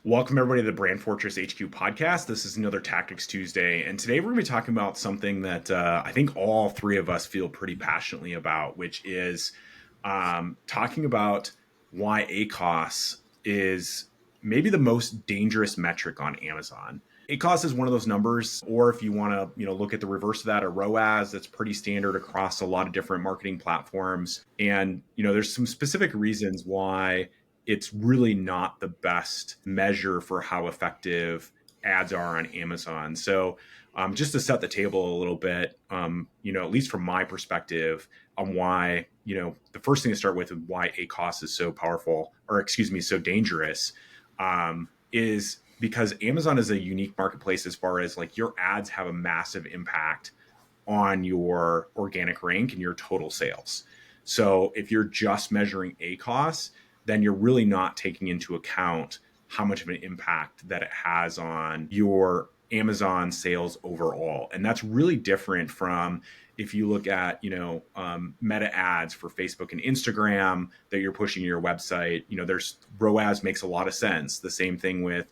Welcome, everybody, to the Brand Fortress HQ podcast. This is another Tactics Tuesday. And today we're going to be talking about something that I think all three of us feel pretty passionately about, which is talking about why ACOS is maybe the most dangerous metric on Amazon. ACOS is one of those numbers, or if you want to, look at the reverse of that, a ROAS, that's pretty standard across a lot of different marketing platforms. And, there's some specific reasons why it's really not the best measure for how effective ads are on Amazon. So just to set the table a little bit, at least from my perspective on why, the first thing to start with and why ACOS is so powerful, or excuse me, so dangerous, is because Amazon is a unique marketplace as far as like your ads have a massive impact on your organic rank and your total sales. So if you're just measuring ACOS, then you're really not taking into account how much of an impact that it has on your Amazon sales overall. And that's really different from if you look at, meta ads for Facebook and Instagram that you're pushing to your website. There's ROAS makes a lot of sense. The same thing with,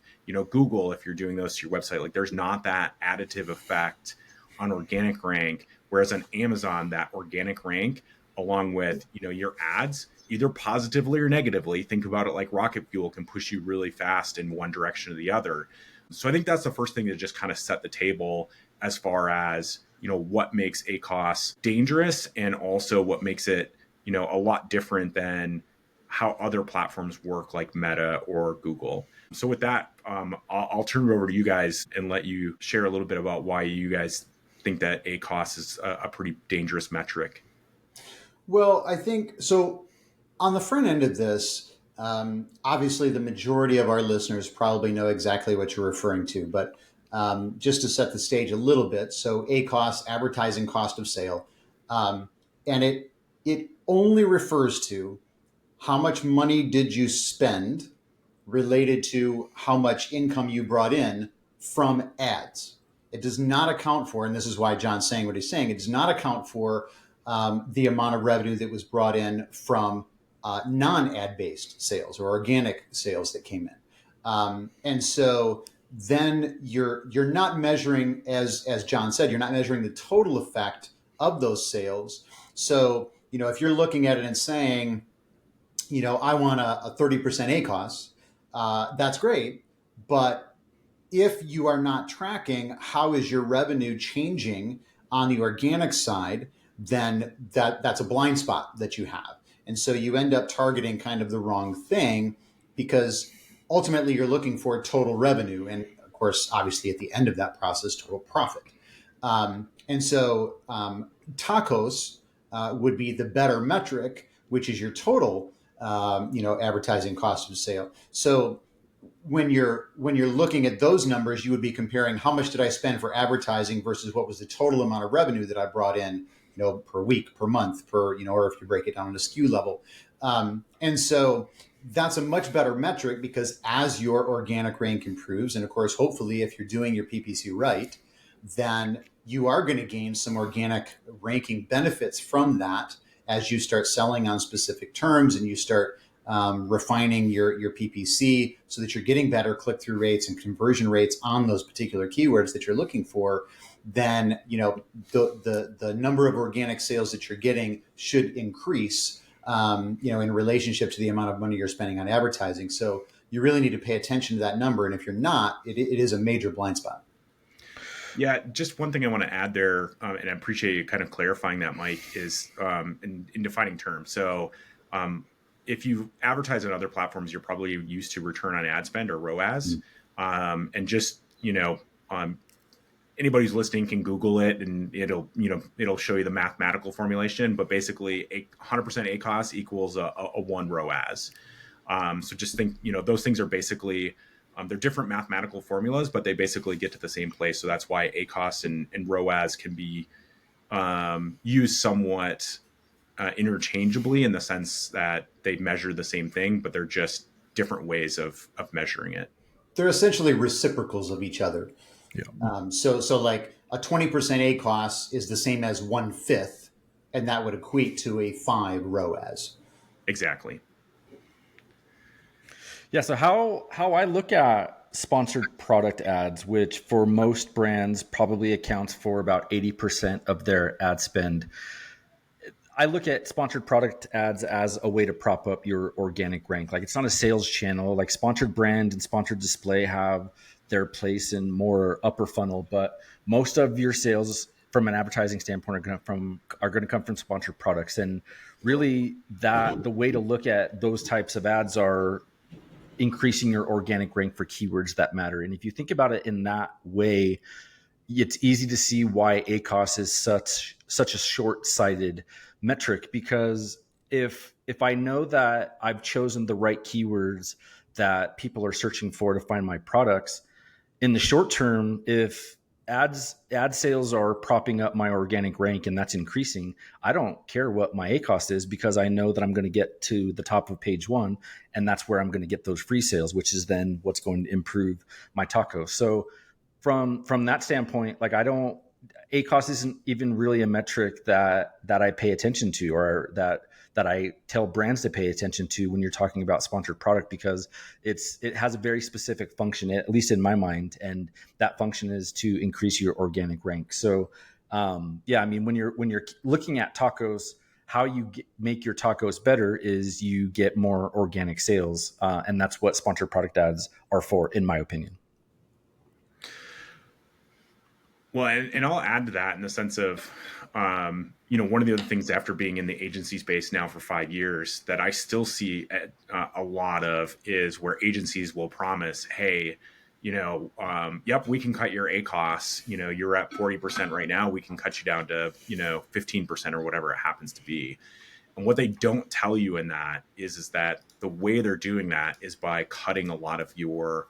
Google, if you're doing those to your website, like there's not that additive effect on organic rank. Whereas on Amazon, that organic rank, along with, your ads, either positively or negatively, think about it like rocket fuel, can push you really fast in one direction or the other. So I think that's the first thing to just kind of set the table as far as, what makes ACOS dangerous and also what makes it, a lot different than how other platforms work like Meta or Google. So with that, I'll turn it over to you guys and let you share a little bit about why you guys think that ACOS is a pretty dangerous metric. Well, I think so. On the front end of this, obviously the majority of our listeners probably know exactly what you're referring to, but just to set the stage a little bit, so ACOS, advertising cost of sale, and it only refers to how much money did you spend related to how much income you brought in from ads. It does not account for, and this is why John's saying what he's saying, it does not account for the amount of revenue that was brought in from non-ad based sales or organic sales that came in. And so then you're not measuring, as John said, you're not measuring the total effect of those sales. So, if you're looking at it and saying, I want a 30% ACOS, that's great. But if you are not tracking how is your revenue changing on the organic side, then that's a blind spot that you have. And so you end up targeting kind of the wrong thing because ultimately you're looking for total revenue. And of course, obviously at the end of that process, total profit. And so TACOS would be the better metric, which is your total, advertising cost of sale. So when you're looking at those numbers, you would be comparing how much did I spend for advertising versus what was the total amount of revenue that I brought in, per week, per month, or if you break it down on a SKU level. And so that's a much better metric because as your organic rank improves, and of course, hopefully, if you're doing your PPC right, then you are going to gain some organic ranking benefits from that as you start selling on specific terms and you start refining your PPC so that you're getting better click-through rates and conversion rates on those particular keywords that you're looking for. Then the number of organic sales that you're getting should increase in relationship to the amount of money you're spending on advertising. So you really need to pay attention to that number. And if you're not, it is a major blind spot. Yeah, just one thing I want to add there, and I appreciate you kind of clarifying that, Mike, is in defining terms. So if you advertise on other platforms, you're probably used to return on ad spend or ROAS. And just, anybody who's listening can Google it and it'll show you the mathematical formulation. But basically, 100% ACOS equals a 1 ROAS. So just think, those things are basically, they're different mathematical formulas, but they basically get to the same place. So that's why ACOS and ROAS can be used somewhat interchangeably in the sense that they measure the same thing, but they're just different ways of measuring it. They're essentially reciprocals of each other. Yeah. So like a 20% ACOS is the same as 1/5, and that would equate to a 5 ROAS. Exactly. Yeah. So how I look at sponsored product ads, which for most brands probably accounts for about 80% of their ad spend. I look at sponsored product ads as a way to prop up your organic rank. Like it's not a sales channel. Like sponsored brand and sponsored display have their place in more upper funnel, but most of your sales from an advertising standpoint are going to come from sponsored products. And really, that the way to look at those types of ads are increasing your organic rank for keywords that matter. And if you think about it in that way, it's easy to see why ACOS is such a short-sighted metric, because if I know that I've chosen the right keywords that people are searching for to find my products in the short term, if ad sales are propping up my organic rank and that's increasing, I don't care what my ACOS is, because I know that I'm going to get to the top of page one, and that's where I'm going to get those free sales, which is then what's going to improve my taco. So from that standpoint, like I don't ACOS isn't even really a metric that I pay attention to, or that I tell brands to pay attention to when you're talking about sponsored product, because it has a very specific function, at least in my mind, and that function is to increase your organic rank. So yeah, I mean, when you're looking at tacos, how you make your tacos better is you get more organic sales, and that's what sponsored product ads are for, in my opinion. Well, and I'll add to that in the sense of, one of the other things after being in the agency space now for 5 years that I still see a lot of is where agencies will promise, hey, yep, we can cut your ACOS. You're at 40% right now. We can cut you down to, 15% or whatever it happens to be. And what they don't tell you in that is that the way they're doing that is by cutting a lot of your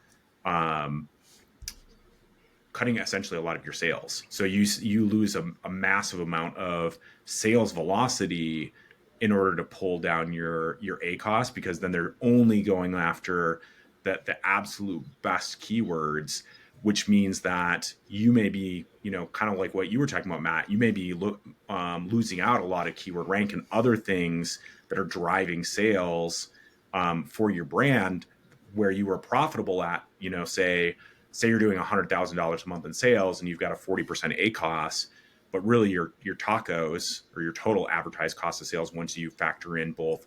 cutting essentially a lot of your sales. So you lose a massive amount of sales velocity in order to pull down your ACOS, because then they're only going after the absolute best keywords, which means that you may be, kind of like what you were talking about, Matt, you may be losing out a lot of keyword rank and other things that are driving sales for your brand, where you were profitable at, say you're doing $100,000 a month in sales and you've got a 40% ACOS, but really your tacos or your total advertised cost of sales, once you factor in both,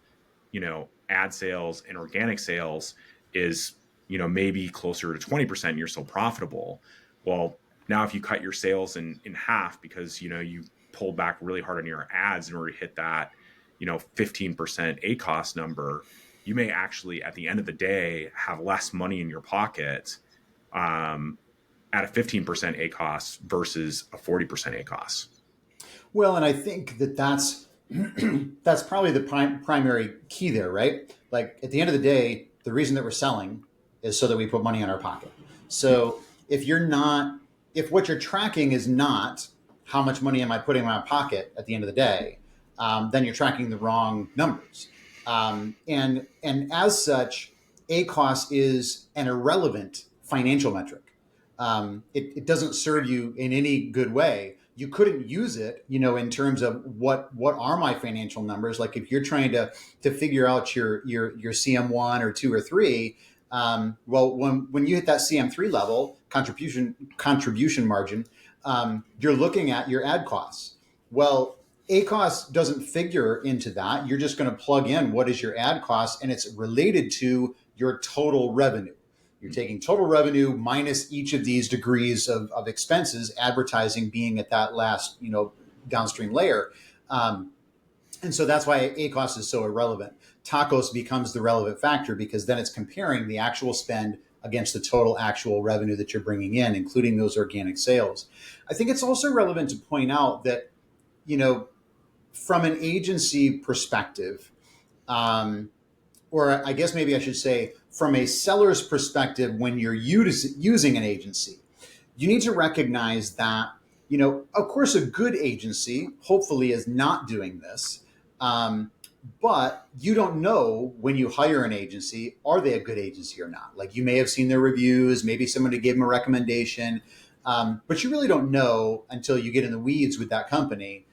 ad sales and organic sales, is, maybe closer to 20%, and you're still profitable. Well, now if you cut your sales in half because, you pulled back really hard on your ads in order to hit that, 15% ACOS number, you may actually at the end of the day have less money in your pocket at a 15% ACOS versus a 40% ACOS. Well, and I think that's that's probably the primary key there, right? Like at the end of the day, the reason that we're selling is so that we put money in our pocket. So if what you're tracking is not how much money am I putting in my pocket at the end of the day, then you're tracking the wrong numbers. And as such, ACOS is an irrelevant financial metric. It doesn't serve you in any good way. You couldn't use it, in terms of what are my financial numbers. Like if you're trying to figure out your CM1 or 2 or 3, well, when you hit that CM3 level, contribution margin, you're looking at your ad costs. Well, ACOS doesn't figure into that. You're just going to plug in what is your ad cost, and it's related to your total revenue. You're taking total revenue minus each of these degrees of expenses, advertising being at that last, downstream layer. And so that's why ACOS is so irrelevant. Tacos becomes the relevant factor, because then it's comparing the actual spend against the total actual revenue that you're bringing in, including those organic sales. I think it's also relevant to point out that, from an agency perspective, or I guess maybe I should say from a seller's perspective, when you're using an agency, you need to recognize that, of course, a good agency hopefully is not doing this. But you don't know when you hire an agency, are they a good agency or not? Like you may have seen their reviews, maybe somebody gave them a recommendation, but you really don't know until you get in the weeds with that company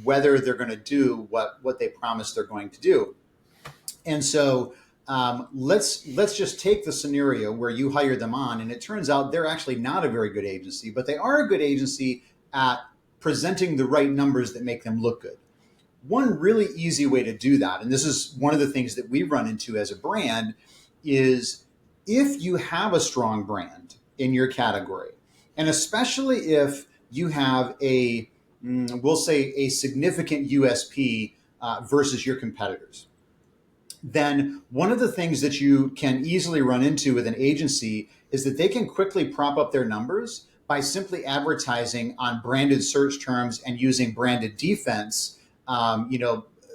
whether they're going to do what they promise they're going to do. And so Let's just take the scenario where you hire them on, and it turns out they're actually not a very good agency, but they are a good agency at presenting the right numbers that make them look good. One really easy way to do that, and this is one of the things that we run into as a brand, is if you have a strong brand in your category, and especially if you have we'll say a significant USP versus your competitors, then one of the things that you can easily run into with an agency is that they can quickly prop up their numbers by simply advertising on branded search terms and using branded defense,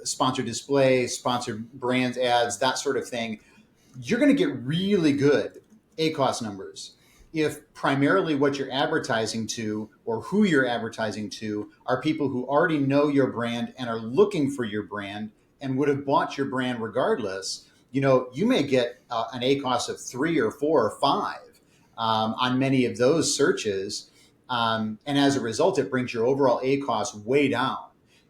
sponsored display, sponsored brands ads, that sort of thing. You're going to get really good ACOS numbers if primarily what you're advertising to or who you're advertising to are people who already know your brand and are looking for your brand and would have bought your brand regardless. You may get an ACOS of 3 or 4 or 5 on many of those searches. And as a result, it brings your overall ACOS way down.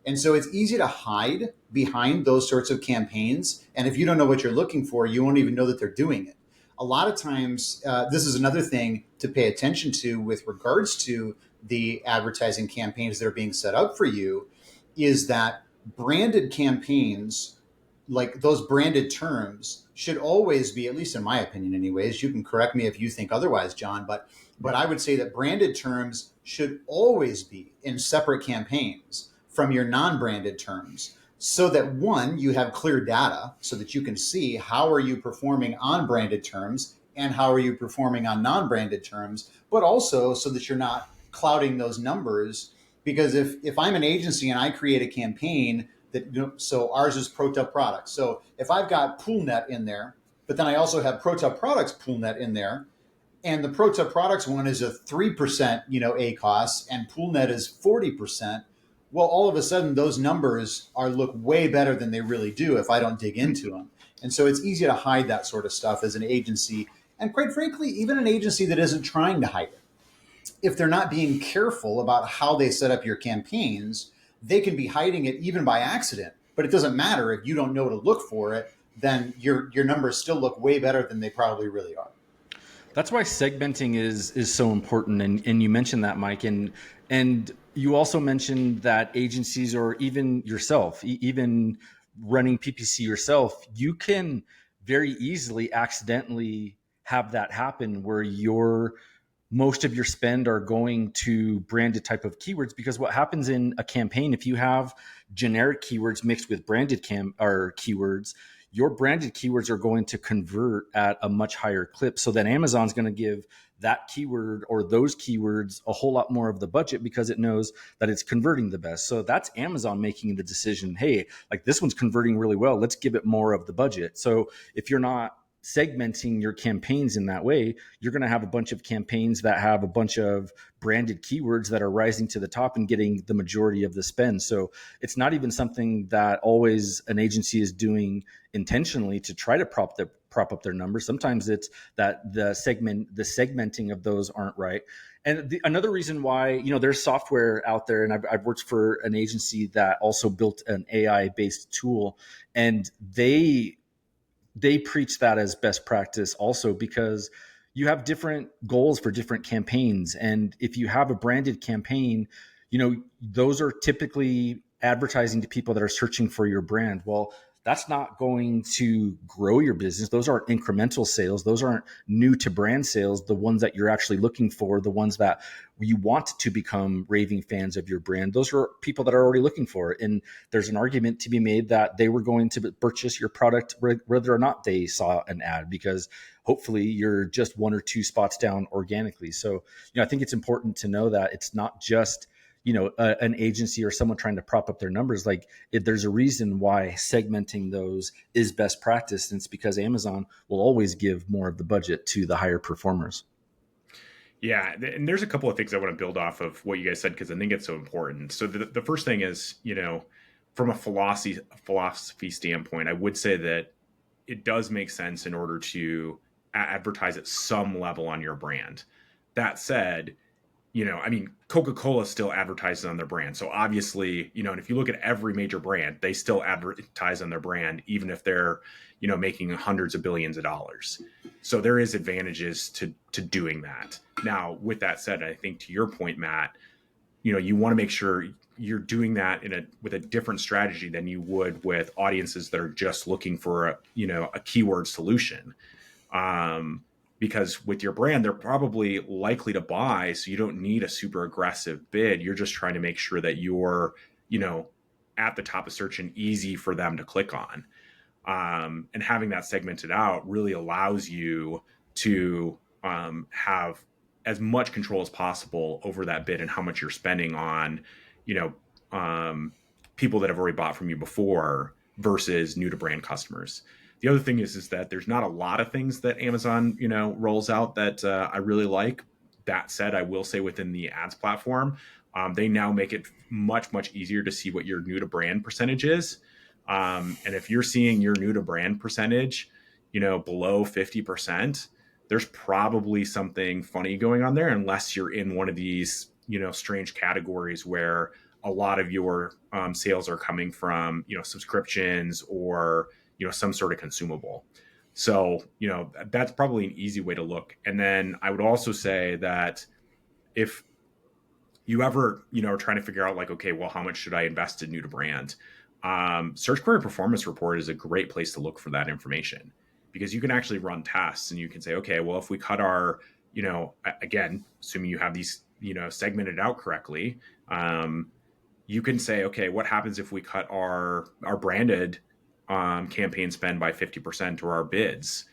And so it's easy to hide behind those sorts of campaigns. And if you don't know what you're looking for, you won't even know that they're doing it. A lot of times, this is another thing to pay attention to with regards to the advertising campaigns that are being set up for you, is that branded campaigns, like those branded terms, should always be, at least in my opinion anyways, you can correct me if you think otherwise, John, but I would say that branded terms should always be in separate campaigns from your non-branded terms, so that one, you have clear data so that you can see how are you performing on branded terms and how are you performing on non-branded terms, but also so that you're not clouding those numbers. Because if I'm an agency and I create a campaign so ours is ProTub products. So if I've got PoolNet in there, but then I also have ProTub products PoolNet in there, and the ProTub products one is a 3%, ACOS, and PoolNet is 40%. Well, all of a sudden those numbers look way better than they really do if I don't dig into them. And so it's easy to hide that sort of stuff as an agency. And quite frankly, even an agency that isn't trying to hide it, if they're not being careful about how they set up your campaigns, they can be hiding it even by accident. But it doesn't matter if you don't know to look for it, then your numbers still look way better than they probably really are. That's why segmenting is so important, and you mentioned that, Mike, and you also mentioned that agencies or even yourself, even running PPC yourself, you can very easily accidentally have that happen where most of your spend are going to branded type of keywords, because what happens in a campaign, if you have generic keywords mixed with branded keywords, your branded keywords are going to convert at a much higher clip. So then Amazon's going to give that keyword or those keywords a whole lot more of the budget because it knows that it's converting the best. So that's Amazon making the decision, hey, like this one's converting really well, let's give it more of the budget. So if you're not segmenting your campaigns in that way, you're going to have a bunch of campaigns that have a bunch of branded keywords that are rising to the top and getting the majority of the spend. So it's not even something that always an agency is doing intentionally to try to prop up their numbers. Sometimes it's that the segmenting of those aren't right. And another reason why, there's software out there, and I've worked for an agency that also built an AI based tool, and they preach that as best practice also, because you have different goals for different campaigns. And if you have a branded campaign, those are typically advertising to people that are searching for your brand. Well, that's not going to grow your business. Those aren't incremental sales. Those aren't new to brand sales. The ones that you're actually looking for, the ones that you want to become raving fans of your brand, those are people that are already looking for it. And there's an argument to be made that they were going to purchase your product whether or not they saw an ad, because hopefully you're just 1 or 2 spots down organically. So, I think it's important to know that it's not just an agency or someone trying to prop up their numbers. There's a reason why segmenting those is best practice, and it's because Amazon will always give more of the budget to the higher performers. Yeah, and there's a couple of things I want to build off of what you guys said, because I think it's so important. So the first thing is, from a philosophy standpoint, I would say that it does make sense in order to advertise at some level on your brand. That said, I mean, Coca-Cola still advertises on their brand. So obviously, and if you look at every major brand, they still advertise on their brand, even if they're, making hundreds of billions of dollars. So there is advantages to doing that. Now, with that said, I think to your point, Matt, you want to make sure you're doing that with a different strategy than you would with audiences that are just looking for a keyword solution. Because with your brand, they're probably likely to buy, so you don't need a super aggressive bid. You're just trying to make sure that you're, at the top of search and easy for them to click on. And having that segmented out really allows you to have as much control as possible over that bid and how much you're spending on, you know, people that have already bought from you before versus new to brand customers. The other thing is that there's not a lot of things that Amazon, rolls out that I really like. That said, I will say within the ads platform, they now make it much, much easier to see what your new to brand percentage is. And if you're seeing your new to brand percentage, below 50%, there's probably something funny going on there, unless you're in one of these, strange categories where a lot of your sales are coming from, subscriptions or, some sort of consumable. So, that's probably an easy way to look. And then I would also say that if you ever, are trying to figure out like, okay, well, how much should I invest in new to brand? Search Query Performance Report is a great place to look for that information, because you can actually run tests and you can say, okay, well, if we cut our, again, assuming you have these, segmented out correctly, you can say, okay, what happens if we cut our branded campaign spend by 50% or our bids?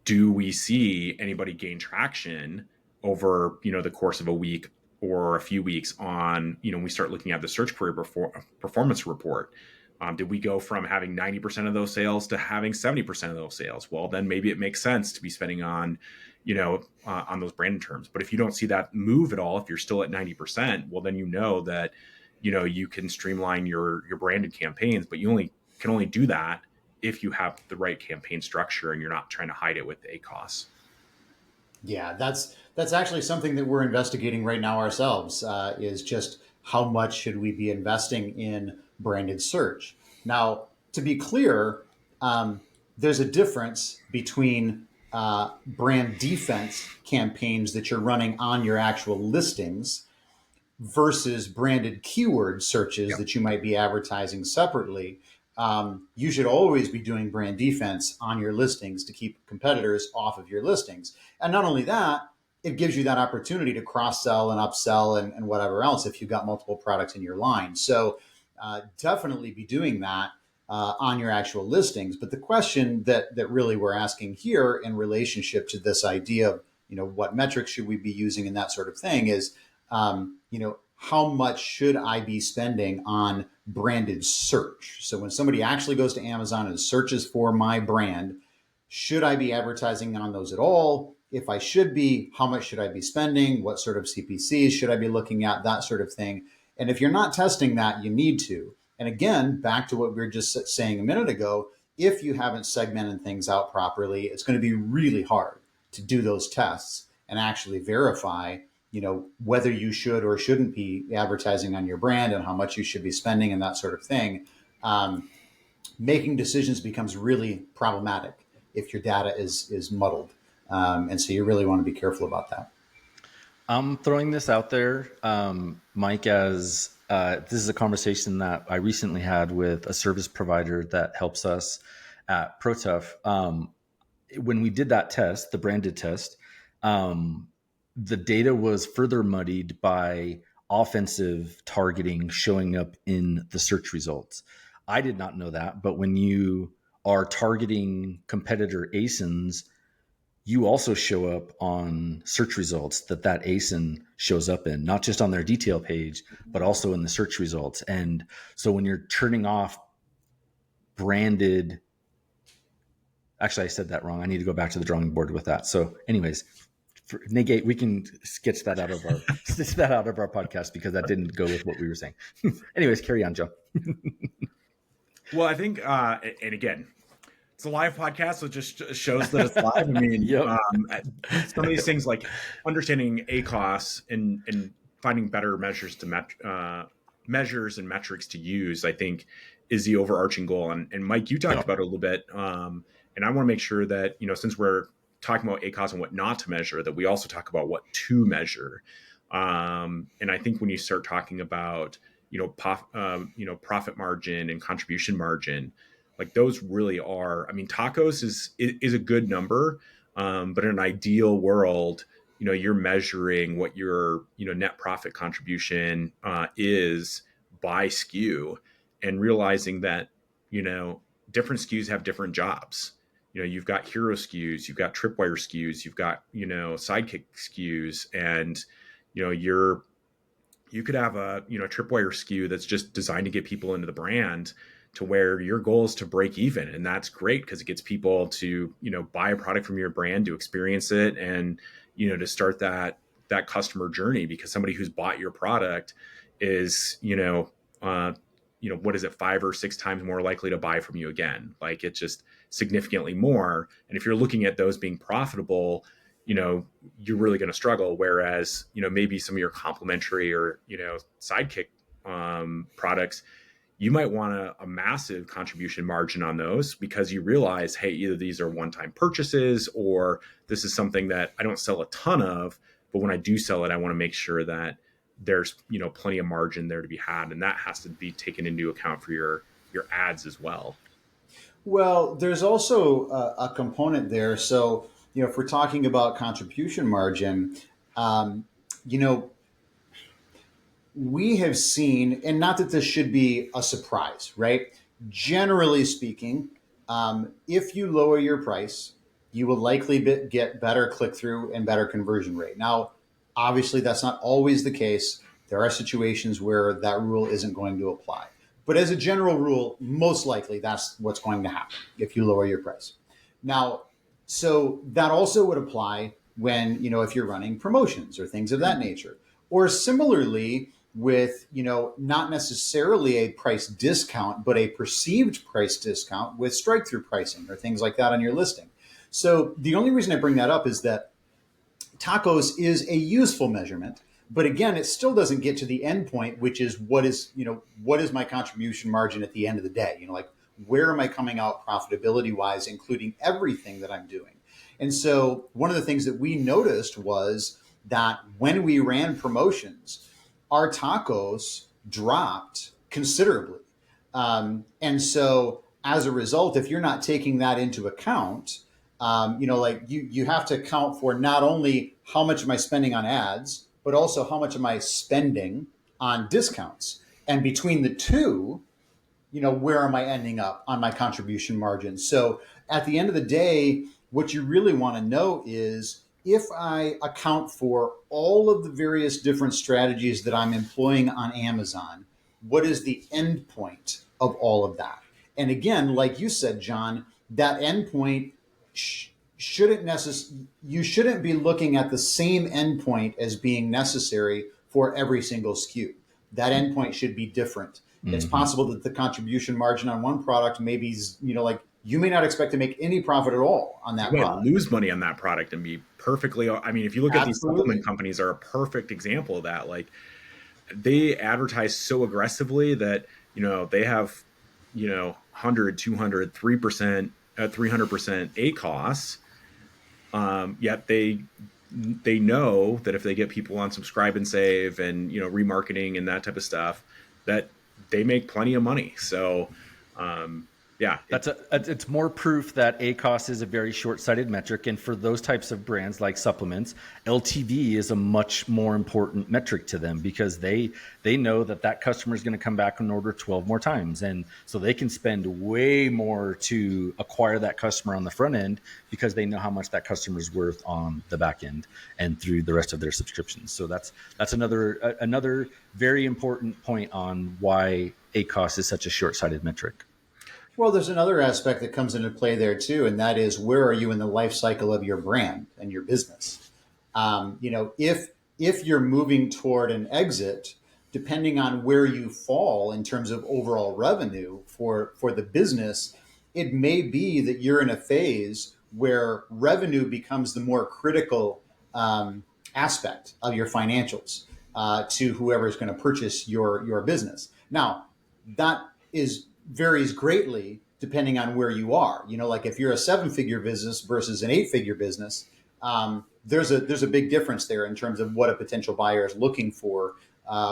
Do we see anybody gain traction over, the course of a week or a few weeks on, we start looking at the search query performance report? Did we go from having 90% of those sales to having 70% of those sales? Well, then maybe it makes sense to be spending on, on those branded terms. But if you don't see that move at all, if you're still at 90%, well, then that, you can streamline your branded campaigns, but you can only do that if you have the right campaign structure and you're not trying to hide it with ACOS. Yeah, that's actually something that we're investigating right now ourselves. Is just how much should we be investing in branded search? Now, to be clear, there's a difference between brand defense campaigns that you're running on your actual listings versus branded keyword searches Yep. that you might be advertising separately. You should always be doing brand defense on your listings to keep competitors off of your listings. And not only that, it gives you that opportunity to cross sell and upsell and whatever else if you've got multiple products in your line. So definitely be doing that on your actual listings. But the question that really we're asking here in relationship to this idea of, what metrics should we be using and that sort of thing is, how much should I be spending on branded search? So when somebody actually goes to Amazon and searches for my brand, should I be advertising on those at all? If I should be, how much should I be spending? What sort of CPCs should I be looking at? That sort of thing. And if you're not testing that, you need to. And again, back to what we were just saying a minute ago, if you haven't segmented things out properly, it's going to be really hard to do those tests and actually verify whether you should or shouldn't be advertising on your brand and how much you should be spending and that sort of thing. Making decisions becomes really problematic if your data is muddled. And so you really want to be careful about that. I'm throwing this out there, Mike, as this is a conversation that I recently had with a service provider that helps us at ProTough. When we did that test, the branded test, the data was further muddied by offensive targeting showing up in the search results. I did not know that, but when you are targeting competitor ASINs, you also show up on search results that ASIN shows up in, not just on their detail page, but also in the search results. And so when you're turning off branded, actually, I said that wrong. I need to go back to the drawing board with that. So anyways, negate, we can sketch that out of our podcast because that didn't go with what we were saying. Anyways, carry on, Joe. Well, I think, and again, it's a live podcast, so it just shows that it's live. I mean, Yep. some of these things like understanding ACOS and finding better measures measures and metrics to use, I think, is the overarching goal. And Mike, you talked Yep. about it a little bit, and I want to make sure that since we're talking about ACOS and what not to measure, that we also talk about what to measure. And I think when you start talking about profit margin and contribution margin, like those really are, I mean, tacos is a good number, but in an ideal world, you're measuring what your net profit contribution is by SKU, and realizing that different SKUs have different jobs. You've got hero SKUs, you've got tripwire SKUs, you've got sidekick SKUs, and you could have a tripwire SKU that's just designed to get people into the brand, to where your goal is to break even, and that's great because it gets people to buy a product from your brand, to experience it, and to start that customer journey, because somebody who's bought your product is what is it, 5 or 6 times more likely to buy from you again. Like, it's just significantly more. And if you're looking at those being profitable, you're really going to struggle. Whereas, maybe some of your complementary or, sidekick products, you might want a massive contribution margin on those, because you realize, hey, either these are one-time purchases, or this is something that I don't sell a ton of, but when I do sell it, I want to make sure that there's, plenty of margin there to be had. And that has to be taken into account for your ads as well. Well, there's also a component there. So, if we're talking about contribution margin, um, you know, we have seen, and not that this should be a surprise, right? Generally speaking, if you lower your price, you will likely get better click through and better conversion rate. Now, obviously, that's not always the case. There are situations where that rule isn't going to apply. But as a general rule, most likely that's what's going to happen if you lower your price. Now, so that also would apply when, if you're running promotions or things of that nature. Or similarly, with not necessarily a price discount, but a perceived price discount with strike through pricing or things like that on your listing. So the only reason I bring that up is that tacos is a useful measurement, but again, it still doesn't get to the end point, which is what is my contribution margin at the end of the day. Like, where am I coming out profitability wise, including everything that I'm doing? And so one of the things that we noticed was that when we ran promotions, our tacos dropped considerably. And so as a result, if you're not taking that into account, like you have to account for not only how much am I spending on ads, but also how much am I spending on discounts. And between the two, where am I ending up on my contribution margin? So at the end of the day, what you really want to know is, if I account for all of the various different strategies that I'm employing on Amazon, what is the end point of all of that? And again, like you said, John, that end point you shouldn't be looking at the same endpoint as being necessary for every single SKU. That endpoint should be different. Mm-hmm. It's possible that the contribution margin on one product maybe like, you may not expect to make any profit at all on that product. You might lose money on that product and be perfectly, I mean, if you look at these supplement companies, are a perfect example of that. Like, they advertise so aggressively that, they have, 100, 200, 3%, 300% ACOS. Yet they know that if they get people on subscribe and save and, remarketing and that type of stuff, that they make plenty of money. So, yeah, it's more proof that ACOS is a very short-sighted metric, and for those types of brands like supplements, LTV is a much more important metric to them, because they know that customer is going to come back and order 12 more times, and so they can spend way more to acquire that customer on the front end, because they know how much that customer is worth on the back end and through the rest of their subscriptions. So that's another very important point on why ACOS is such a short-sighted metric. Well, there's another aspect that comes into play there too, and that is, where are you in the life cycle of your brand and your business? If you're moving toward an exit, depending on where you fall in terms of overall revenue for the business, it may be that you're in a phase where revenue becomes the more critical aspect of your financials to whoever is going to purchase your business. Now, that is varies greatly depending on where you are. Like if you're a 7-figure business versus an 8-figure business, there's a big difference there in terms of what a potential buyer is looking for,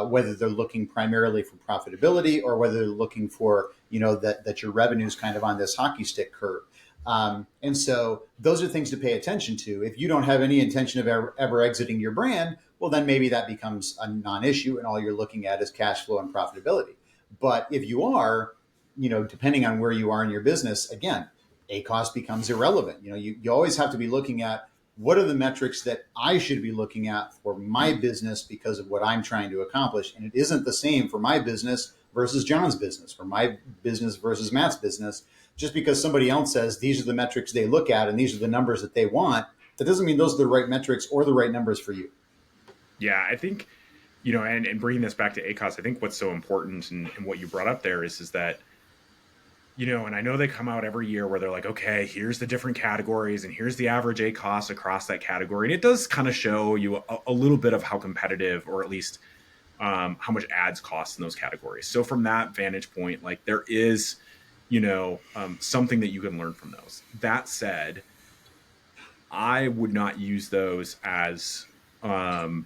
whether they're looking primarily for profitability or whether they're looking for that your revenue is kind of on this hockey stick curve. And so those are things to pay attention to. If you don't have any intention of ever exiting your brand, well, then maybe that becomes a non-issue and all you're looking at is cash flow and profitability. But if you are, depending on where you are in your business, again, ACOS becomes irrelevant. You always have to be looking at what are the metrics that I should be looking at for my business because of what I'm trying to accomplish. And it isn't the same for my business versus John's business, for my business versus Matt's business. Just because somebody else says these are the metrics they look at and these are the numbers that they want, that doesn't mean those are the right metrics or the right numbers for you. Yeah, I think, and bringing this back to ACOS, I think what's so important and what you brought up there is that, and I know they come out every year where they're like, okay, here's the different categories and here's the average ACOS across that category. And it does kind of show you a little bit of how competitive, or at least how much ads cost in those categories. So from that vantage point, like there is, something that you can learn from those. That said, I would not use those as, tried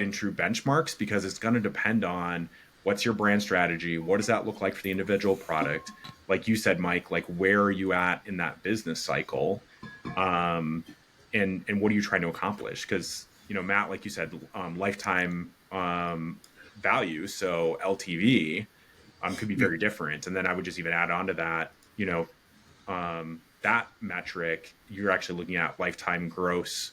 and true benchmarks, because it's going to depend on what's your brand strategy, what does that look like for the individual product, like you said, Mike, like where are you at in that business cycle, and what are you trying to accomplish? Because Matt, like you said, lifetime value, so LTV, could be very different. And then I would just even add on to that, that metric, you're actually looking at lifetime gross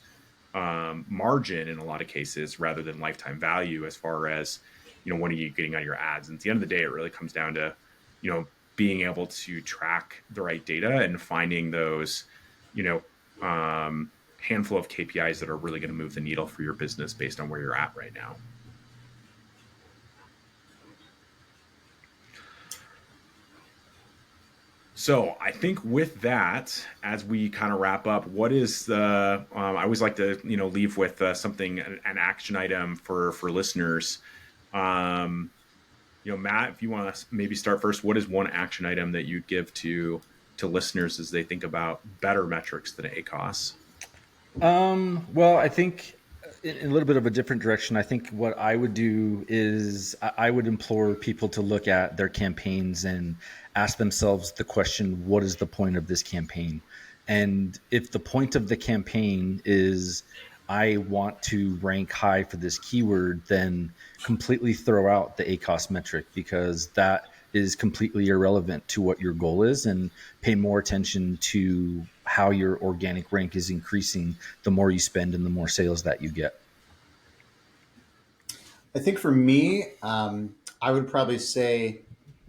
margin in a lot of cases rather than lifetime value, as far as what are you getting out of your ads. And at the end of the day, it really comes down to being able to track the right data and finding those handful of KPIs that are really going to move the needle for your business based on where you're at right now. So I think with that, as we kind of wrap up, what is the? I always like to leave with something, an action item for listeners. Matt, if you want to maybe start first, what is one action item that you'd give to listeners as they think about better metrics than ACOS? Well, I think in a little bit of a different direction. I think what I would do is I would implore people to look at their campaigns and ask themselves the question, what is the point of this campaign? And if the point of the campaign is I want to rank high for this keyword, then completely throw out the ACOS metric, because that is completely irrelevant to what your goal is, and pay more attention to how your organic rank is increasing the more you spend and the more sales that you get. I think for me, I would probably say,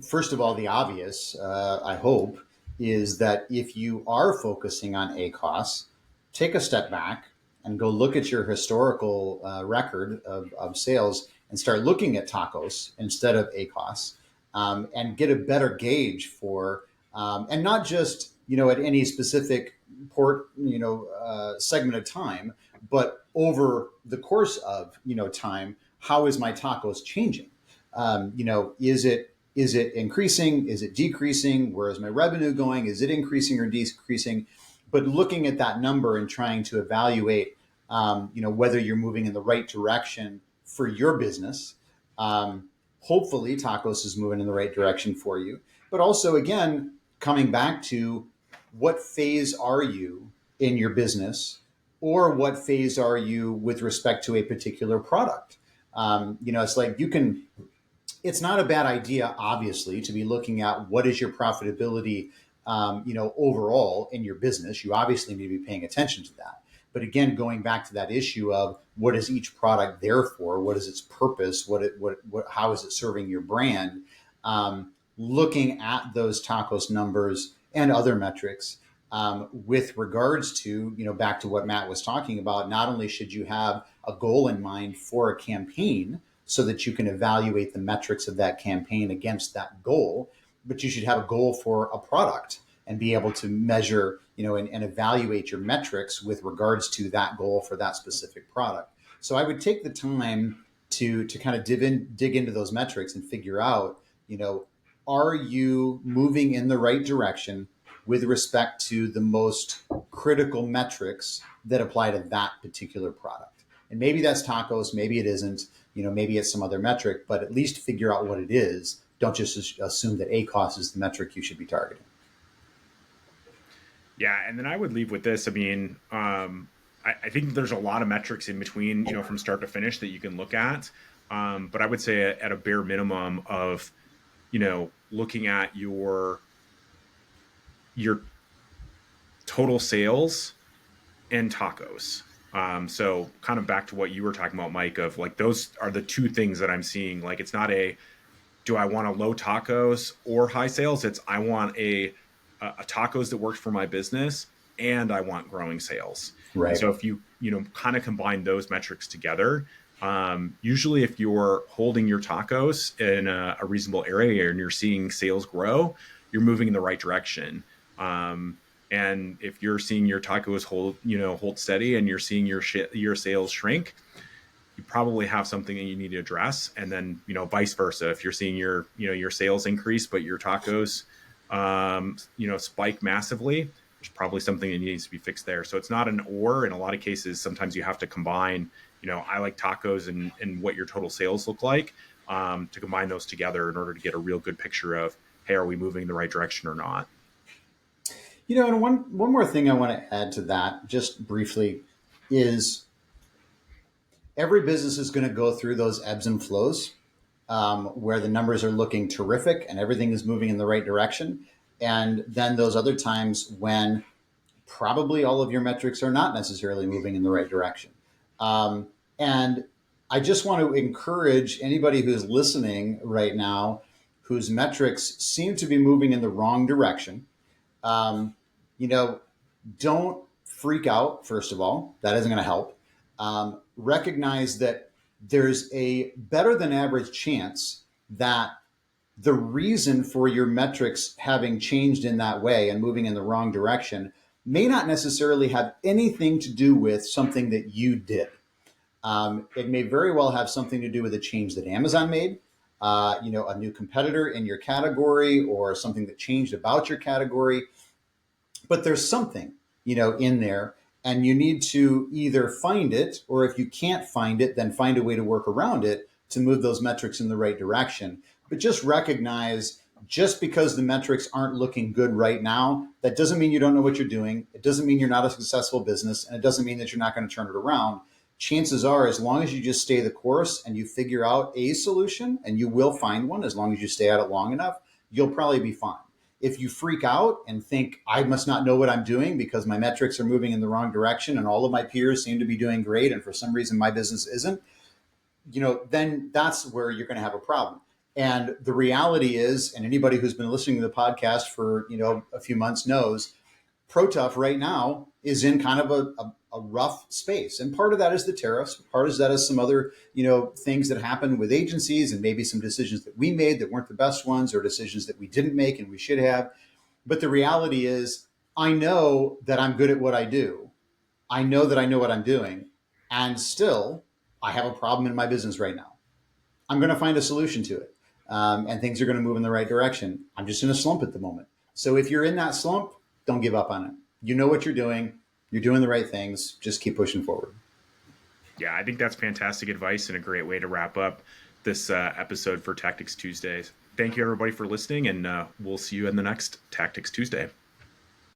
first of all, the obvious, I hope, is that if you are focusing on ACOS, take a step back and go look at your historical record of sales and start looking at TACOS instead of ACOS, and get a better gauge for, and not just, at any specific segment of time, but over the course of, time, how is my TACOS changing? Is it increasing? Is it decreasing? Where is my revenue going? Is it increasing or decreasing? But looking at that number and trying to evaluate, whether you're moving in the right direction for your business. Hopefully TACOS is moving in the right direction for you. But also, again, coming back to what phase are you in your business, or what phase are you with respect to a particular product? It's like it's not a bad idea, obviously, to be looking at what is your profitability, overall in your business. You obviously need to be paying attention to that. But again, going back to that issue of what is each product there for? What is its purpose? How is it serving your brand? Looking at those TACOS numbers and other metrics, with regards to, back to what Matt was talking about, not only should you have a goal in mind for a campaign so that you can evaluate the metrics of that campaign against that goal, but you should have a goal for a product and be able to measure, and evaluate your metrics with regards to that goal for that specific product. So I would take the time to kind of dig into those metrics and figure out, are you moving in the right direction with respect to the most critical metrics that apply to that particular product? And maybe that's tacos, maybe it isn't, maybe it's some other metric, but at least figure out what it is. Don't just assume that ACOS is the metric you should be targeting. Yeah, and then I would leave with this. I mean, I think there's a lot of metrics in between, from start to finish that you can look at. But I would say at a bare minimum of, looking at your total sales and tacos. So kind of back to what you were talking about, Mike, of like, those are the two things that I'm seeing. Like, it's not do I want a low tacos or high sales? It's, I want a tacos that works for my business, and I want growing sales. Right. And so if you kind of combine those metrics together, usually if you're holding your tacos in a reasonable area and you're seeing sales grow, you're moving in the right direction. And if you're seeing your tacos hold steady and you're seeing your sales shrink, you probably have something that you need to address. And then, vice versa, if you're seeing your sales increase, but your tacos, spike massively, there's probably something that needs to be fixed there. So it's not an or. In a lot of cases, sometimes you have to combine, I like tacos and what your total sales look like, to combine those together in order to get a real good picture of, hey, are we moving in the right direction or not? And one more thing I want to add to that, just briefly, is every business is going to go through those ebbs and flows, where the numbers are looking terrific and everything is moving in the right direction. And then those other times when probably all of your metrics are not necessarily moving in the right direction. And I just want to encourage anybody who's listening right now, whose metrics seem to be moving in the wrong direction. Don't freak out, first of all. That isn't going to help. Recognize that there's a better than average chance that the reason for your metrics having changed in that way and moving in the wrong direction may not necessarily have anything to do with something that you did. It may very well have something to do with a change that Amazon made, a new competitor in your category, or something that changed about your category. But there's something, in there, and you need to either find it, or if you can't find it, then find a way to work around it to move those metrics in the right direction. But just recognize, just because the metrics aren't looking good right now, that doesn't mean you don't know what you're doing. It doesn't mean you're not a successful business, and it doesn't mean that you're not going to turn it around. Chances are, as long as you just stay the course and you figure out a solution, and you will find one as long as you stay at it long enough, you'll probably be fine. If you freak out and think, I must not know what I'm doing because my metrics are moving in the wrong direction and all of my peers seem to be doing great, and for some reason my business isn't, then that's where you're going to have a problem. And the reality is, and anybody who's been listening to the podcast for, a few months knows, ProTough right now is in kind of a rough space. And part of that is the tariffs. Part of that is some other, things that happen with agencies, and maybe some decisions that we made that weren't the best ones, or decisions that we didn't make and we should have. But the reality is, I know that I'm good at what I do. I know that I know what I'm doing. And still, I have a problem in my business right now. I'm going to find a solution to it. And things are going to move in the right direction. I'm just in a slump at the moment. So if you're in that slump, don't give up on it. You know what you're doing. You're doing the right things. Just keep pushing forward. Yeah, I think that's fantastic advice and a great way to wrap up this episode for Tactics Tuesdays. Thank you, everybody, for listening, and we'll see you in the next Tactics Tuesday.